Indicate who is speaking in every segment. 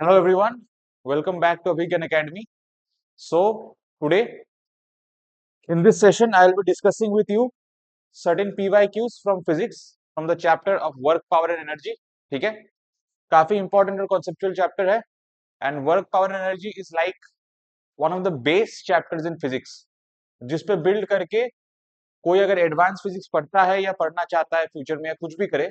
Speaker 1: Hello everyone, welcome back to Abhigyan Academy. So today in this session I will be discussing with you certain PYQs from physics from the chapter of work, power and energy. ठीक है, काफी important और conceptual chapter है and work, power and energy is like one of the base chapters in physics जिस पे build करके कोई अगर एडवांस फिजिक्स पढ़ता है या पढ़ना चाहता है फ्यूचर में या कुछ भी करे,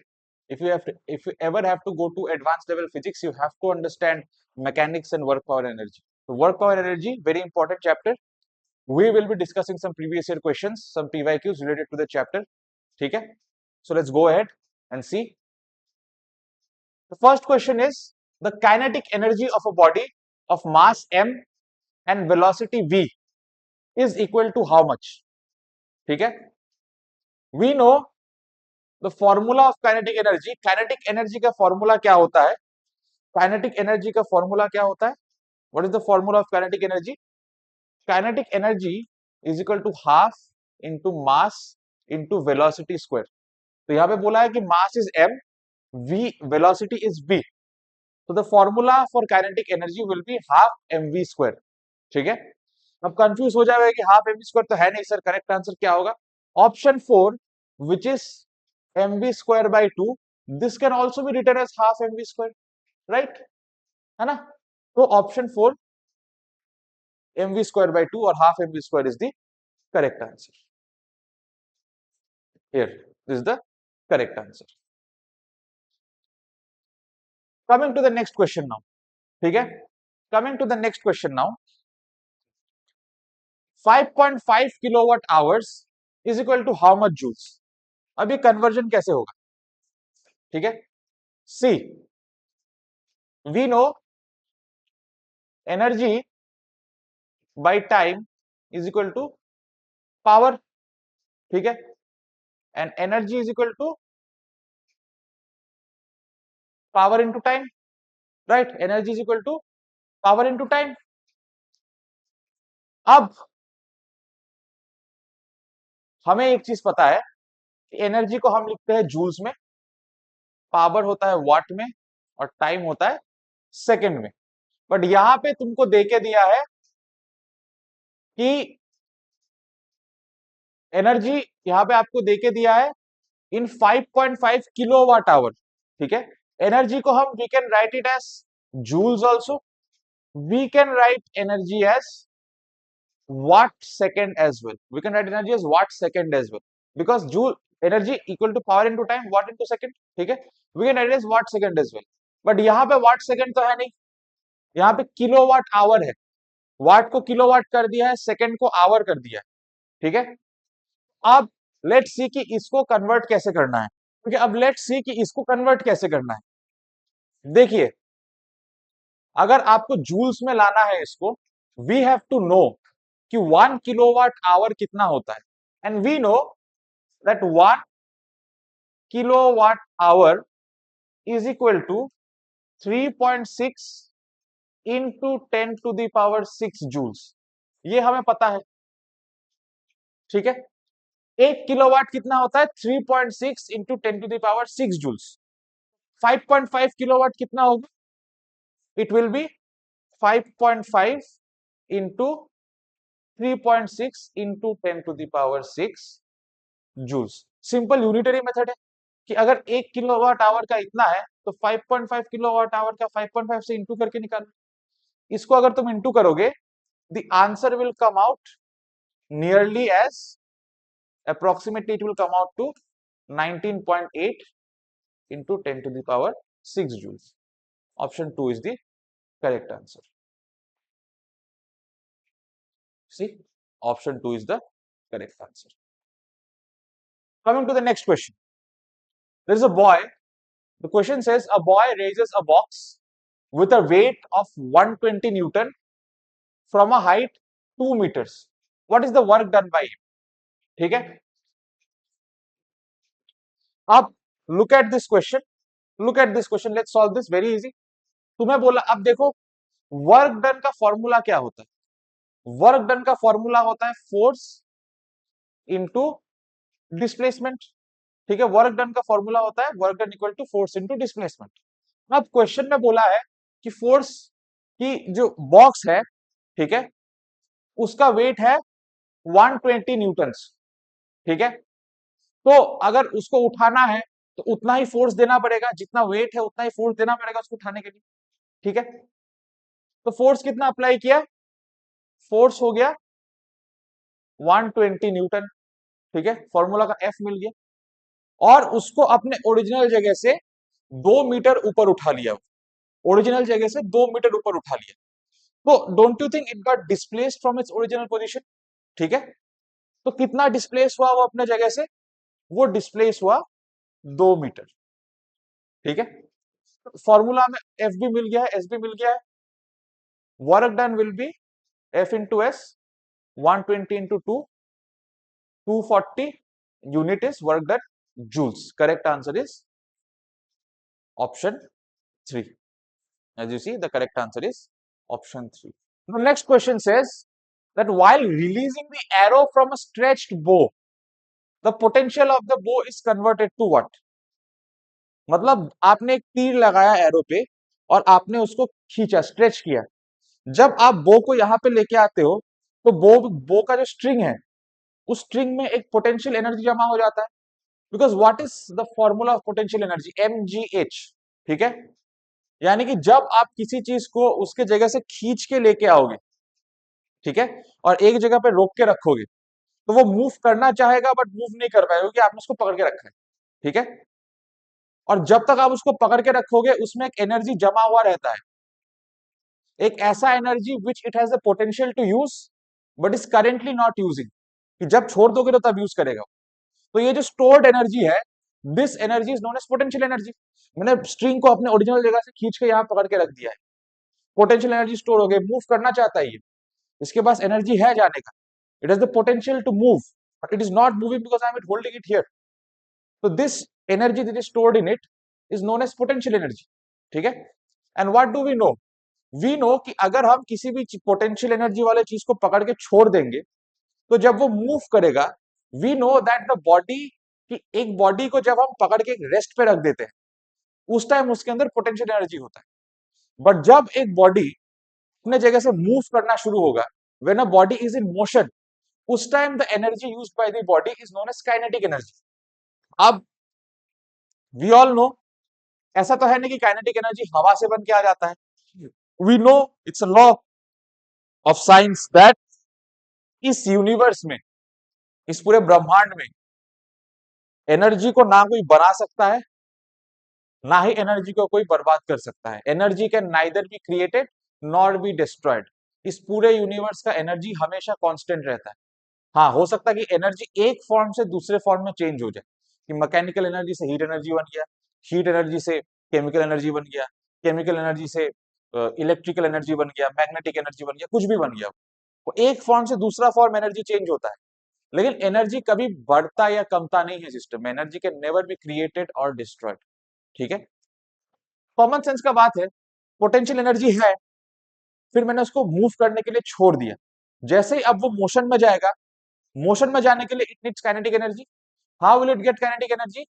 Speaker 1: if you ever have to go to advanced level physics, you have to understand mechanics and work, power, energy. So work, power, energy, very important chapter. We will be discussing some previous year questions, some PYQs related to the chapter. ठीक है? So let's go ahead and see. The first question is the kinetic energy of a body of mass m and velocity v is equal to how much? ठीक है? We know the formula of kinetic energy. Kinetic energy का formula क्या होता है? Kinetic energy का formula क्या होता है? What is the formula of kinetic energy? Kinetic energy is equal to half into mass into velocity square. तो यहां पे बोला है कि mass is m, v velocity is v. तो the formula for kinetic energy will be half mv square. ठीक है? अब कंफ्यूज हो जाएगा कि हाफ mv स्क्वायर तो है नहीं सर, करेक्ट आंसर क्या होगा? Option 4 which is mv square by 2. This can also be written as half mv square, right? है ना? तो option 4 mv square by 2 or half mv square is the correct answer. Here, this is the correct answer. Coming to the next question now. ठीक है? Coming to the next question now. 5.5 kilowatt hours is equal to how much joules? अभी conversion कैसे होगा? ठीक है? See, we know energy by time is equal to power. ठीक है? And energy is equal to power into time, right? Energy is equal to power into time. अब हमें एक चीज पता है कि एनर्जी को हम लिखते हैं जूल्स में, पावर होता है वाट में और टाइम होता है सेकंड में. बट यहां पे तुमको देके दिया है कि एनर्जी यहां पे आपको देके दिया है इन 5.5 किलोवाट आवर. ठीक है? एनर्जी को हम we can write it as joules also, we can write energy as watt second as well. We can write energy as watt second as well because joule energy equal to power into time, watt into second. ठीक है? We can write it as watt second as well. But यहाँ पे watt second तो है नहीं, यहाँ पे kilowatt hour है. वाट को किलोवाट कर दिया है, सेकंड को आवर कर दिया है. ठीक है? अब लेट्स सी कि इसको कन्वर्ट कैसे करना है. क्योंकि अब लेट्स सी कि इसको कन्वर्ट कैसे करना है. देखिए, अगर आपको जूल्स में लाना है इसको, वी हैव टू नो कि 1 किलोवाट आवर कितना होता है. And we know that 1 kilowatt hour is equal to 3.6 into 10 to the power 6 joules. ये हमें पता है. ठीक है? 1 किलोवाट कितना होता है? 3.6 into 10 to the power 6 joules. 5.5 kilowatt कितना होगा? It will be 5.5 into 3.6 into 10 to the power 6 joules. Simple unitary method है कि अगर 1 किलोवाट आवर का इतना है तो 5.5 किलोवाट आवर का 5.5 से इंटू करके निकालो. इसको अगर तुम इंटू करोगे, the answer will come out nearly as approximately it will come out to 19.8 into 10 to the power 6 joules. Option 2 is the correct answer. See, option 2 is the correct answer. Coming to the next question. There is a boy. The question says a boy raises a box with a weight of 120 Newton from a height 2 meters. What is the work done by him? ठीक है? अब look at this question. Look at this question. Let's solve this very easy. तुम्हें बोला, अब देखो work done का formula क्या होता है? वर्क डन का फॉर्मूला होता है फोर्स इनटू डिस्प्लेसमेंट. ठीक है? वर्क डन का फॉर्मूला होता है work done equal to force into displacement. अब क्वेश्चन में बोला है कि फोर्स की जो बॉक्स है, ठीक है, उसका वेट है 120 न्यूटन्स, ठीक है। तो अगर उसको उठाना है तो उतना ही फोर्स देना पड़ेगा, जितना वेट है उतना ही फोर्स देना पड़ेगा उसको उठाने के लिए, ठीक है। तो फोर्स कितना अप्लाई किया, फोर्स हो गया 120 न्यूटन, ठीक है, फॉर्मूला का एफ मिल गया। और उसको अपने ओरिजिनल जगह से 2 मीटर ऊपर उठा लिया, ओरिजिनल जगह से 2 मीटर ऊपर उठा लिया। तो don't you think it got displaced from its original position, ठीक है। तो कितना डिस्प्लेस हुआ वो अपने जगह से, वो डिस्प्लेस हुआ 2 मीटर, ठीक है। फॉर्मूला में एफ भी मिल गया है, एस भी मिल गया है। Work done will be F into S, 120 into 2, 240 unit is work done joules. Correct answer is option 3. As you see, the correct answer is option 3. The next question says that while releasing the arrow from a stretched bow, the potential of the bow is converted to what? मतलब आपने एक तीर लगाया arrow पे और आपने उसको खींचा, स्ट्रेच किया। जब आप बो को यहाँ पे लेके आते हो तो बो का जो स्ट्रिंग है, उस स्ट्रिंग में एक पोटेंशियल एनर्जी जमा हो जाता है। Because what is the formula of potential energy, mgh, ठीक है। यानी कि जब आप किसी चीज को उसके जगह से खींच के लेके आओगे, ठीक है, और एक जगह पे रोक के रखोगे, तो वो मूव करना चाहेगा बट मूव नहीं कर पाएगा क्योंकि आपने उसको पकड़ के रखा है, ठीक है। और जब तक आप उसको पकड़ के रखोगे उसमें एक एनर्जी जमा हुआ रहता है, एक ऐसा energy which it has the potential to use but is currently not using, कि जब छोड़ दोगे तो तब यूज करेगा। तो ये जो स्टोर्ड एनर्जी है, this energy is known as potential energy. मैंने स्ट्रिंग को अपने ओरिजिनल जगह से खींच के यहाँ पकड़ के रख दिया है, पोटेंशियल एनर्जी स्टोर हो गई, मूव करना चाहता है ये, इसके पास एनर्जी है जाने का, it has the potential to move but it is not moving because I am holding it here. तो this energy that is stored in it is known as potential energy, ठीक है। And what do we know कि अगर हम किसी भी potential energy वाले चीज को पकड़ के छोड़ देंगे तो जब वो मूव करेगा, we know that the body, कि एक बॉडी को जब हम पकड़ के रेस्ट पे रख देते हैं उस टाइम उसके अंदर पोटेंशियल एनर्जी होता है। बट जब एक बॉडी अपने जगह से मूव करना शुरू होगा, when a body is in motion, उस time the energy used by the body is known as kinetic energy. अब वी ऑल नो, ऐसा तो है नहीं कि काइनेटिक एनर्जी हवा से बन के आ जाता है। We know it's a law of science that इस यूनिवर्स में, इस पूरे ब्रह्मांड में एनर्जी को ना कोई बना सकता है, ना ही एनर्जी को कोई बर्बाद कर सकता है। Energy can neither be created nor be destroyed. इस पूरे यूनिवर्स का एनर्जी हमेशा कांस्टेंट रहता है। हाँ, हो सकता है कि एनर्जी एक फॉर्म से दूसरे फॉर्म में चेंज हो जाए, कि मैकेनिकल एनर्जी से हीट एनर्जी बन गया, हीट एनर्जी से केमिकल एनर्जी बन गया, केमिकल एनर्जी से इलेक्ट्रिकल एनर्जी बन गया, मैग्नेटिक एनर्जी बन गया, कुछ भी बन गया। वो एक फॉर्म से दूसरा फॉर्म एनर्जी चेंज होता है, लेकिन एनर्जी कभी बढ़ता या कमता नहीं है सिस्टम में। Energy can never be created और डिस्ट्रॉयड, ठीक है। कॉमन सेंस का बात है, पोटेंशियल एनर्जी है, फिर मैंने उसको मूव करने के लिए छोड़ दिया। जैसे ही अब वो मोशन में जाएगा, मोशन में जाने के लिए it needs kinetic energy. How will it get kinetic energy?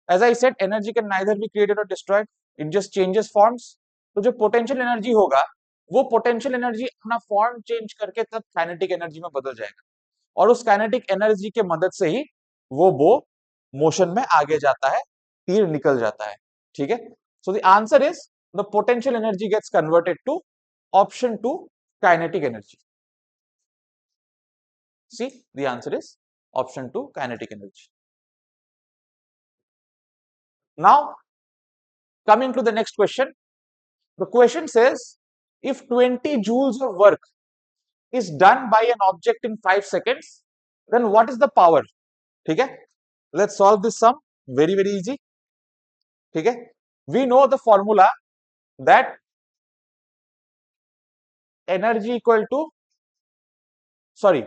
Speaker 1: As I said, energy can neither be created और destroyed, it just changes forms. तो जो पोटेंशियल एनर्जी होगा, वो पोटेंशियल एनर्जी अपना फॉर्म चेंज करके तब काइनेटिक एनर्जी में बदल जाएगा, और उस काइनेटिक एनर्जी के मदद से ही वो मोशन में आगे जाता है, तीर निकल जाता है, ठीक है। So the answer is the potential energy gets converted to option 2, kinetic energy. See, the answer is option 2, kinetic energy. Now, coming to the next question, the question says, if 20 joules of work is done by an object in 5 seconds, then what is the power? ठीक है, let's solve this sum, very very easy, ठीक है। We know the formula that energy equal to, sorry,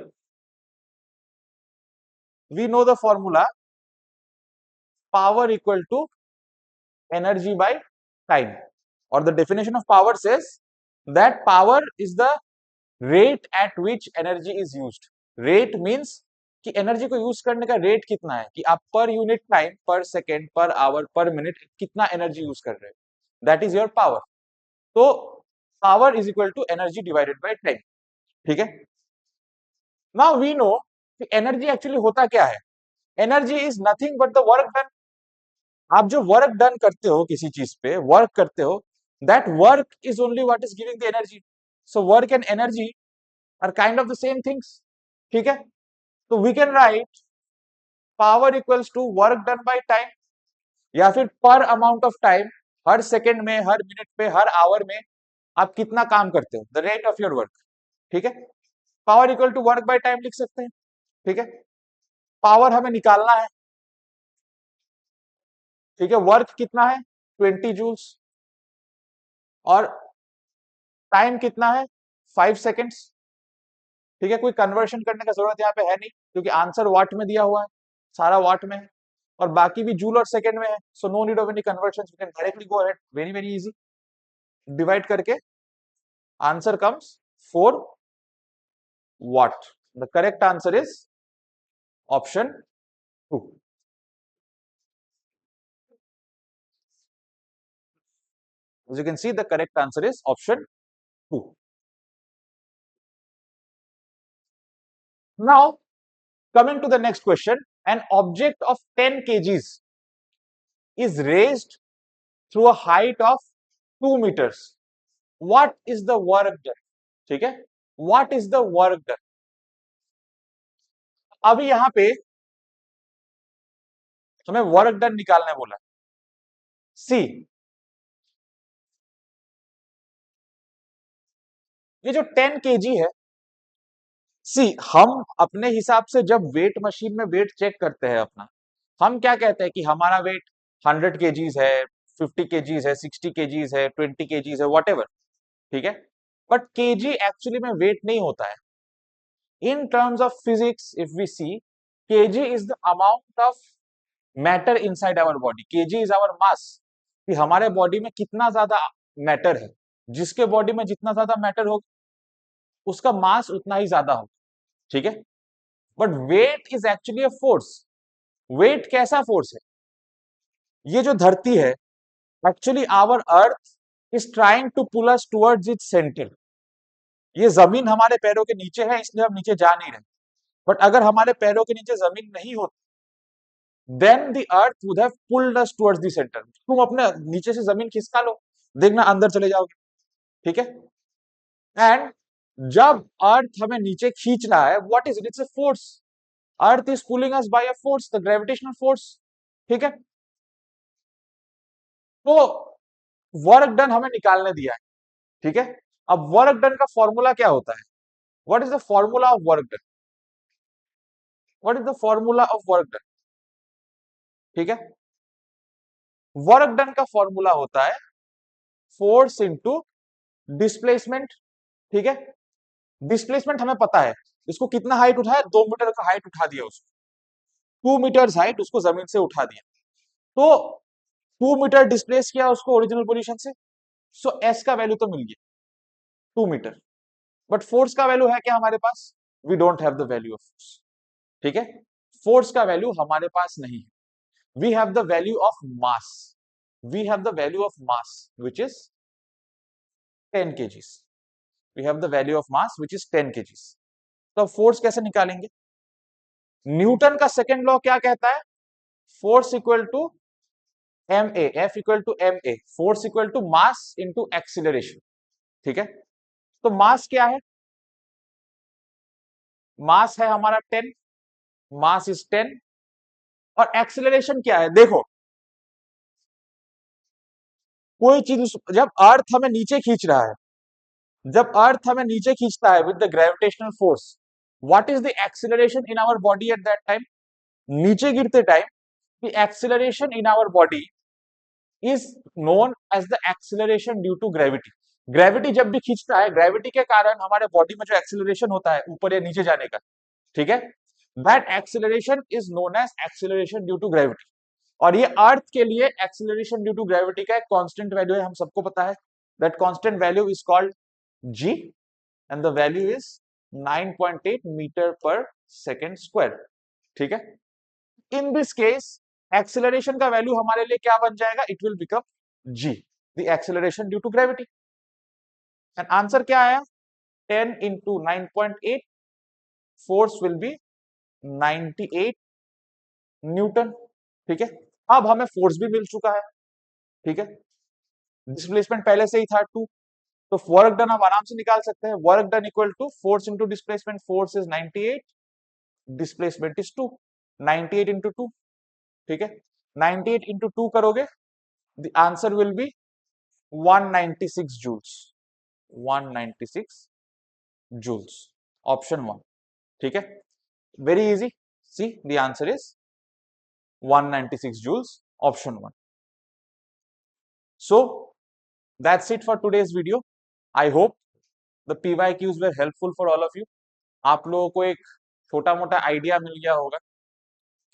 Speaker 1: we know the formula power equal to energy by time, or the definition of power says that power is the rate at which energy is used. Rate means कि energy को use करने का rate कितना है, कि आप per unit time, per second, per hour, per minute कितना energy use कर रहे हो, दैट इज योर पावर। तो power is equal to energy divided by time, ठीक है। नाउ वी नो कि एनर्जी एक्चुअली होता क्या है। Energy is nothing but the work done. आप जो वर्क डन करते हो किसी चीज पे वर्क करते हो, that work is only what is giving the energy. So work and energy are kind of the same things, ठीक है। तो we can write power equals to work done by time, या फिर पर अमाउंट ऑफ टाइम, हर second में, हर minute पे, हर our में आप कितना काम करते हो, the rate of your work, ठीक है। Power equal to work by time लिख सकते हैं, ठीक है। पावर हमें निकालना है, ठीक है। वर्क कितना है 20 जूल्स, और टाइम कितना है 5 सेकेंड्स, ठीक है। कोई कन्वर्शन करने का जरूरत यहाँ पे है नहीं, क्योंकि आंसर वाट में दिया हुआ है, सारा वाट में है, और बाकी भी जूल और सेकंड में है। So no need of any conversion, you can directly go ahead, very very easy. Divide करके answer comes 4 watt. The correct answer is option 2. As you can see, the correct answer is option 2. Now, coming to the next question, an object of 10 kgs is raised through a height of 2 meters. What is the work done? ठीक है, what is the work done? अभी यहां पे हमें work done निकालने बोला। सी, ये जो 10 kg है, सी हम अपने हिसाब से जब वेट मशीन में वेट चेक करते हैं अपना, हम क्या कहते हैं कि हमारा वेट 100 केजीज है, 50 केजीज है, 60 केजीज है, 20 केजीज है, वॉट एवर, ठीक है। बट केजी एक्चुअली में वेट नहीं होता है। In terms of physics if we see, KG is the amount of matter inside our body, KG is our mass, कि हमारे बॉडी में कितना ज्यादा मैटर है। जिसके बॉडी में जितना ज्यादा मैटर हो, उसका मास उतना ही ज्यादा हो, ठीक है। But weight is actually a force. Weight कैसा फोर्स है? ये जो धरती है, actually our earth is trying to pull us towards its centre. ये जमीन हमारे पैरों के नीचे है, इसलिए हम नीचे जा नहीं रहे। बट अगर हमारे पैरों के नीचे जमीन नहीं होती, then the earth would have pulled us towards the centre. तुम अपने नीचे से जमीन खिसका लो, देखना अंदर चले जाओगे, ठीक है। एंड जब अर्थ हमें नीचे खींच रहा है, what is it? It's a force. Earth is pulling us by a force, the gravitational force, ठीक है। तो वर्क डन हमें निकालने दिया है, ठीक है। अब वर्क डन का फॉर्मूला क्या होता है? What is the formula of work done? What is the formula of work done? ठीक है, वर्क डन का फॉर्मूला होता है फोर्स इंटू डिस्प्लेसमेंट, ठीक है। डिस्प्लेसमेंट हमें पता है, इसको कितना हाइट उठाया, 2 मीटर का हाइट उठा दिया उसको, 2 मीटर हाइट उसको जमीन से उठा दिया, तो 2 मीटर डिस्प्लेस किया उसको ओरिजिनल पोजीशन से। सो एस का वैल्यू तो मिल गया 2 मीटर। बट फोर्स का वैल्यू है क्या हमारे पास? We don't have the value of force, ठीक है। फोर्स का वैल्यू हमारे पास नहीं है। We have the value of mass, we have the value of mass which is 10 kgs। We have the value of mass which is 10 kgs। तो force कैसे निकालेंगे? न्यूटन का सेकेंड लॉ क्या कहता है? Force equal to M A, F equal to M A, force equal to mass into acceleration, ठीक है। तो मास क्या है? मास है हमारा 10, मास इज 10, और एक्सिलरेशन क्या है? देखो, कोई चीज जब अर्थ हमें नीचे खींच रहा है, जब अर्थ हमें नीचे खींचता है with the gravitational force, what is the acceleration in our body at that time? नीचे गिरते time the acceleration in our body is known as the acceleration due to gravity. Gravity जब भी खींचता है, ग्रेविटी के कारण हमारे बॉडी में जो एक्सिलरेशन होता है ऊपर या नीचे जाने का, ठीक है, that acceleration is known as acceleration due to gravity. और ये अर्थ के लिए एक्सिलरेशन ड्यू टू ग्रेविटी का एक कांस्टेंट वैल्यू है, हम सबको पता है। That constant value is called g and the value is 9.8 metre per second square, ठीक है। इन दिस केस एक्सेलरेशन का वैल्यू हमारे लिए क्या बन जाएगा? It will become g, the acceleration due to gravity. And answer क्या आया? 10 into 9.8, force will be 98 newton. ठीक है, अब हमें फोर्स भी मिल चुका है। ठीक है, डिस्प्लेसमेंट पहले से ही था 2, तो वर्क डन हम आराम से निकाल सकते हैं। Work done equal to force into displacement. Force is 98, displacement is 2, 98 into 2। ठीक है, 98 इंटू 2 करोगे, the answer will be 196 joules. 196 joules, option 1। ठीक है, very easy. See the answer is 196 joules, option 1. So that's it for today's video. I hope the PYQs were helpful for all of you. आप लोगों को एक छोटा मोटा idea मिल गया होगा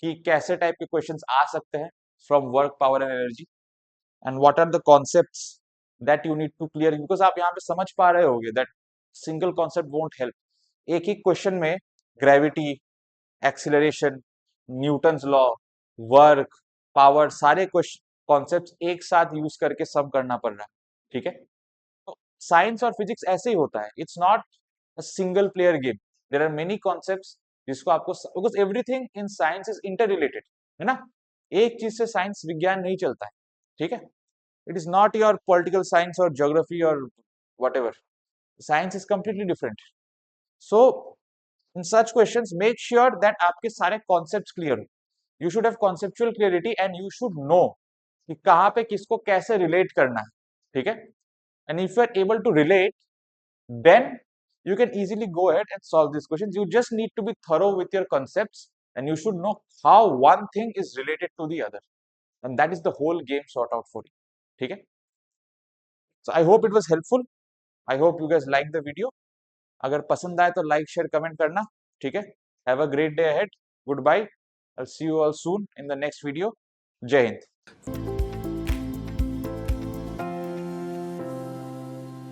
Speaker 1: कि कैसे टाइप के क्वेश्चंस आ सकते हैं from work, power and energy, and what are the concepts that you need to clear, because आप यहाँ पे समझ पा रहे होगे that single concept won't help. एक ही क्वेश्चन में gravity, acceleration, newton's law, work, power, सारे कॉन्सेप्ट्स एक साथ यूज करके सम करना पड़ रहा है। ठीक है, तो साइंस और फिजिक्स ऐसे ही होता है, it's not a single player game, there are many concepts जिसको आपको, because everything in science is interrelated, है ना। एक चीज से साइंस विज्ञान नहीं चलता है। ठीक है, it is not your political science और ज्योग्राफी और what ever, science is completely different. So in such questions make sure that आपके सारे concepts clear हो। you should have conceptual clarity and you should know कि कहाँ पे किसको कैसे relate करना है। ठीक है, and if you are able to relate, then you can easily go ahead and solve these questions. You just need to be thorough with your concepts and you should know how one thing is related to the other, and that is the whole game sort out for you. ठीक है, so I hope it was helpful. I hope you guys like the video. अगर पसंद आए तो like share comment करना। ठीक है, have a great day ahead, goodbye, I will see you all soon in the next video. जय हिंद।